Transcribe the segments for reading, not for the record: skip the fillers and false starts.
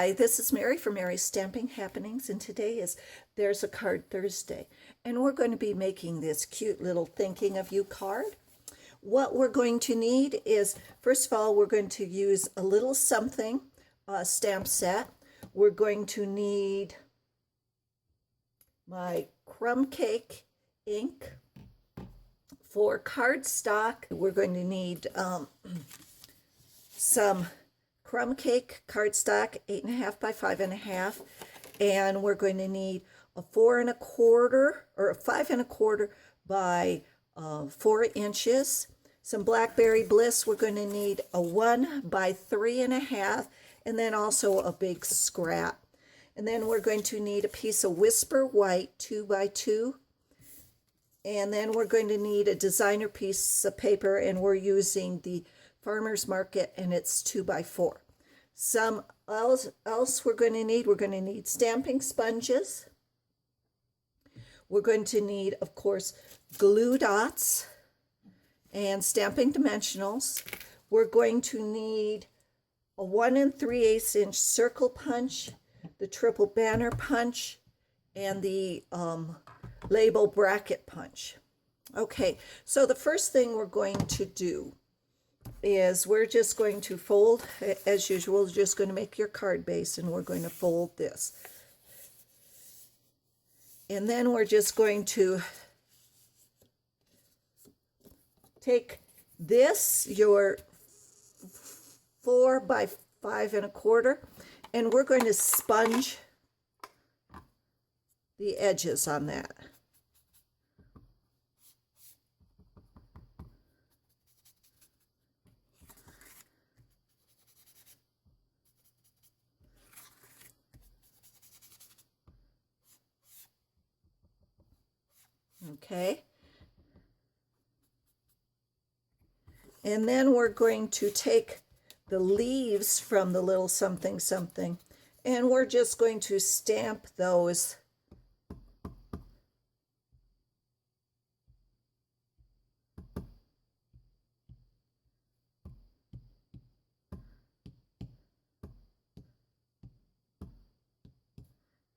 Hi, this is Mary from Mary's Stamping Happenings, and today is There's a Card Thursday, and we're going to be making this cute little thinking of you card. What we're going to need is, first of all, we're going to use a little something, a stamp set. We're going to need my crumb cake ink. For cardstock, we're going to need some crumb cake cardstock, 8.5 by 5.5, and we're going to need a 4.25 or a 5.25 by 4 inches. Some Blackberry Bliss, we're going to need a 1 by 3.5, and then also a big scrap. And then we're going to need a piece of Whisper White 2 by 2. And then we're going to need a designer piece of paper, and we're using the Farmer's Market, and it's 2 by 4. Some else we're going to need stamping sponges. We're going to need, of course, glue dots and stamping dimensionals. We're going to need a 1 3/8 inch circle punch, the triple banner punch, and the label bracket punch. Okay, so the first thing we're going to do is we're just going to fold, as usual, just going to make your card base, and we're going to fold this. And then we're just going to take this, your 4 by 5.25, and we're going to sponge the edges on that. Okay. And then we're going to take the leaves from the little something something, and we're just going to stamp those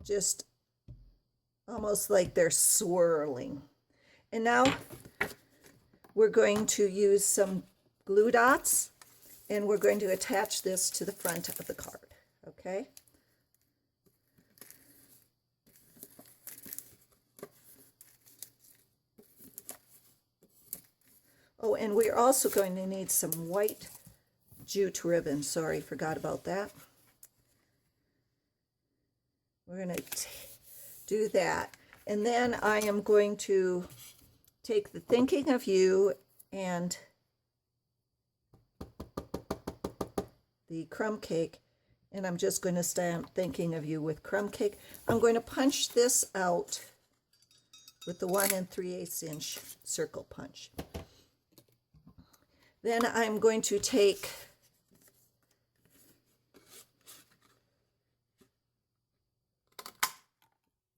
just almost like they're swirling. And now we're going to use some glue dots, and we're going to attach this to the front of the card, okay? Oh, and we're also going to need some white jute ribbon. Sorry, forgot about that. We're going to do that. And then I am going to take the Thinking of You and the crumb cake, and I'm just going to stamp Thinking of You with crumb cake. I'm going to punch this out with the 1 3/8 inch circle punch. Then I'm going to take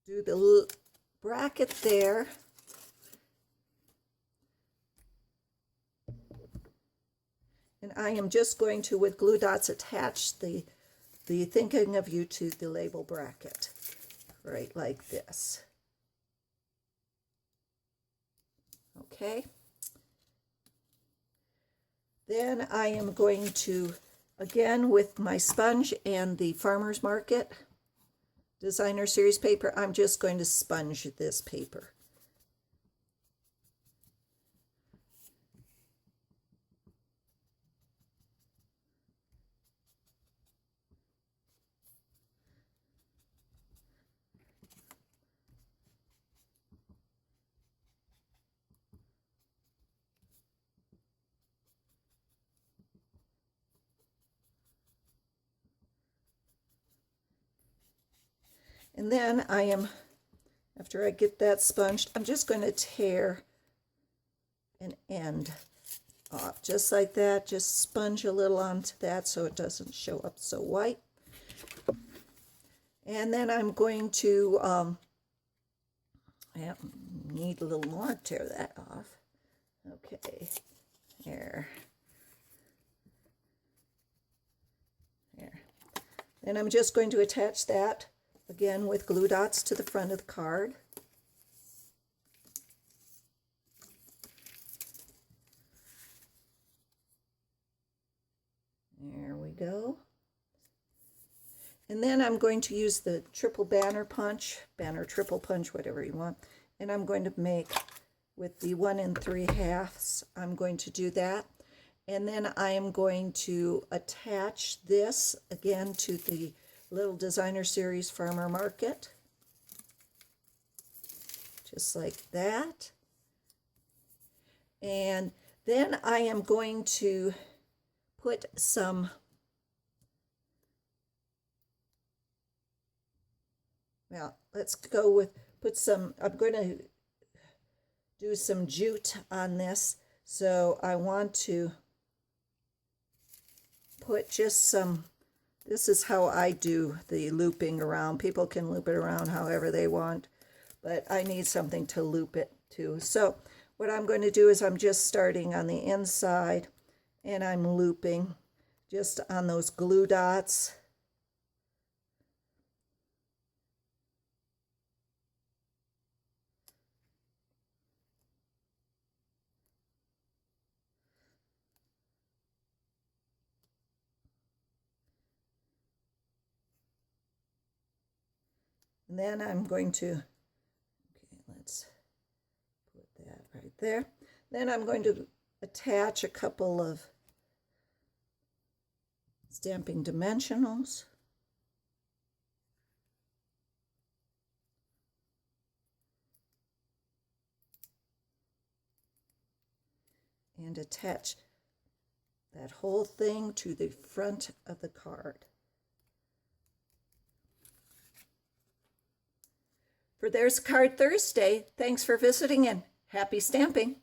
do the bracket there, and I am just going to, with glue dots, attach the Thinking of You to the label bracket, right like this. Okay. Then I am going to, again, with my sponge and the Farmer's Market Designer Series paper, I'm just going to sponge this paper. And then I am, after I get that sponged, I'm just going to tear an end off, just like that. Just sponge a little onto that so it doesn't show up so white. And then I'm going to, need a little more to tear that off. Okay, there. And I'm just going to attach that again with glue dots to the front of the card. There we go. And then I'm going to use the triple banner punch, triple punch, whatever you want. And I'm going to make with the 1 3/2, I'm going to do that. And then I am going to attach this again to the Little Designer Series Farmer Market. Just like that. And then I am going to put some, well, let's go with, I'm going to do some jute on this. So I want to put just some, this is how I do the looping around. People can loop it around however they want, but I need something to loop it to. So what I'm going to do is I'm just starting on the inside and I'm looping just on those glue dots. And then I'm going to, okay, let's put that right there. Then I'm going to attach a couple of stamping dimensionals. And attach that whole thing to the front of the card. For There's Card Thursday, thanks for visiting and happy stamping.